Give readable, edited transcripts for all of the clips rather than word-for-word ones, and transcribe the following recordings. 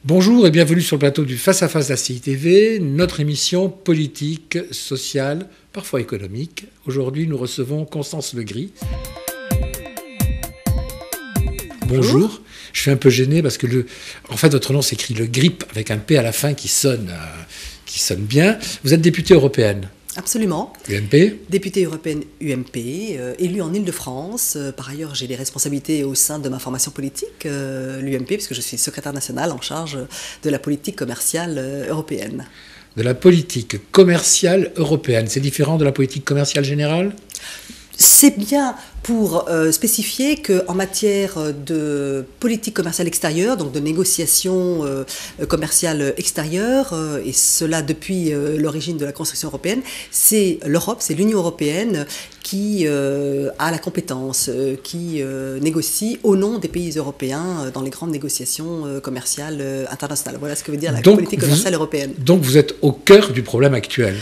Bonjour et bienvenue sur le plateau du Face à Face d'ACI TV, notre émission politique, sociale, parfois économique. Aujourd'hui, nous recevons Constance Legris. Bonjour. Je suis un peu gêné parce que en fait, votre nom s'écrit Le Grip avec un P à la fin qui sonne bien. Vous êtes députée européenne. Absolument. UMP. Députée européenne UMP, élue en Île-de-France. Par ailleurs, j'ai des responsabilités au sein de ma formation politique, l'UMP, puisque je suis secrétaire nationale en charge de la politique commerciale européenne. De la politique commerciale européenne, c'est différent de la politique commerciale générale ? C'est bien pour spécifier qu'en matière de politique commerciale extérieure, donc de négociations commerciales extérieures, et cela depuis l'origine de la construction européenne, c'est l'Europe, c'est l'Union européenne qui a la compétence, qui négocie au nom des pays européens dans les grandes négociations commerciales internationales. Voilà ce que veut dire la politique commerciale européenne. Donc vous êtes au cœur du problème actuel,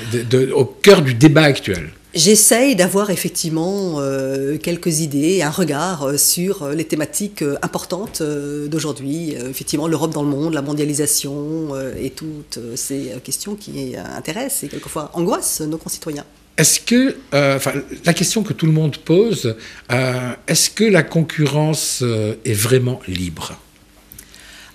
au cœur du débat actuel. J'essaye d'avoir effectivement quelques idées, un regard sur les thématiques importantes d'aujourd'hui. Effectivement, l'Europe dans le monde, la mondialisation et toutes ces questions qui intéressent et quelquefois angoissent nos concitoyens. Est-ce que, la question que tout le monde pose, est-ce que la concurrence est vraiment libre ?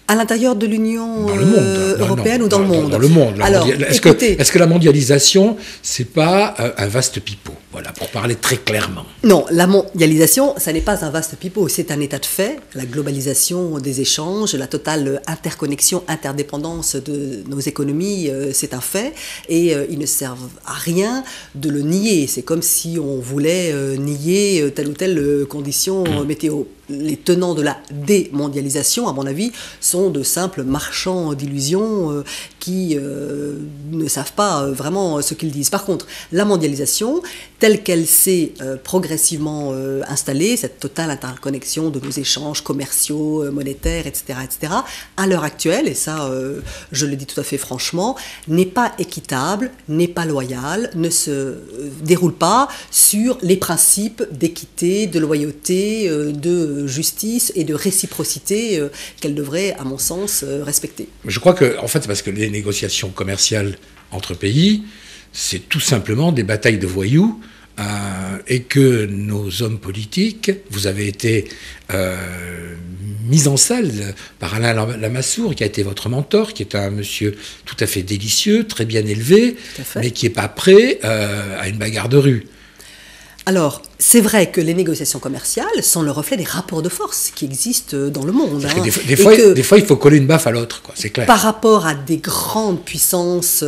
À l'intérieur de l'Union européenne ou dans le monde ? Dans le monde. Alors, est-ce que la mondialisation, c'est pas un vaste pipeau ? Voilà, pour parler très clairement. Non, la mondialisation, ça n'est pas un vaste pipeau, c'est un état de fait. La globalisation des échanges, la totale interconnexion, interdépendance de nos économies, c'est un fait. Et il ne sert à rien de le nier. C'est comme si on voulait nier telle ou telle condition météo. Les tenants de la démondialisation, à mon avis, sont de simples marchands d'illusions qui ne savent pas vraiment ce qu'ils disent. Par contre, la mondialisation, telle qu'elle s'est progressivement installée, cette totale interconnexion de nos échanges commerciaux, monétaires, etc., à l'heure actuelle, et ça, je le dis tout à fait franchement, n'est pas équitable, n'est pas loyale, ne se déroule pas sur les principes d'équité, de loyauté, de justice et de réciprocité qu'elle devrait, à mon sens, respecter. Je crois que, en fait, c'est parce que les négociations commerciales entre pays, c'est tout simplement des batailles de voyous, et que nos hommes politiques, vous avez été mis en salle par Alain Lamassoure, qui a été votre mentor, qui est un monsieur tout à fait délicieux, très bien élevé, mais qui n'est pas prêt à une bagarre de rue. Alors, c'est vrai que les négociations commerciales sont le reflet des rapports de force qui existent dans le monde. Des fois, il faut coller une baffe à l'autre, c'est clair. Par rapport à des grandes puissances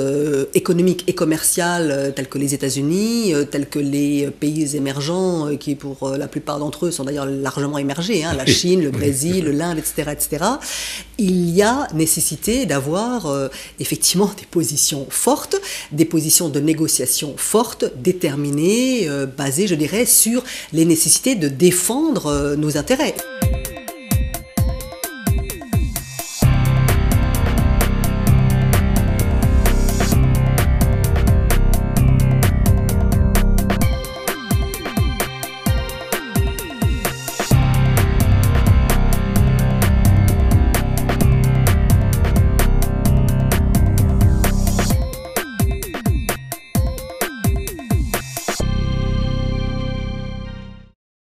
économiques et commerciales telles que les États-Unis, tels que les pays émergents, qui pour la plupart d'entre eux sont d'ailleurs largement émergés, la Chine, le Brésil, l'Inde, etc., il y a nécessité d'avoir effectivement des positions fortes, des positions de négociation fortes, déterminées, basées, je dirais, sur les nécessités de défendre nos intérêts.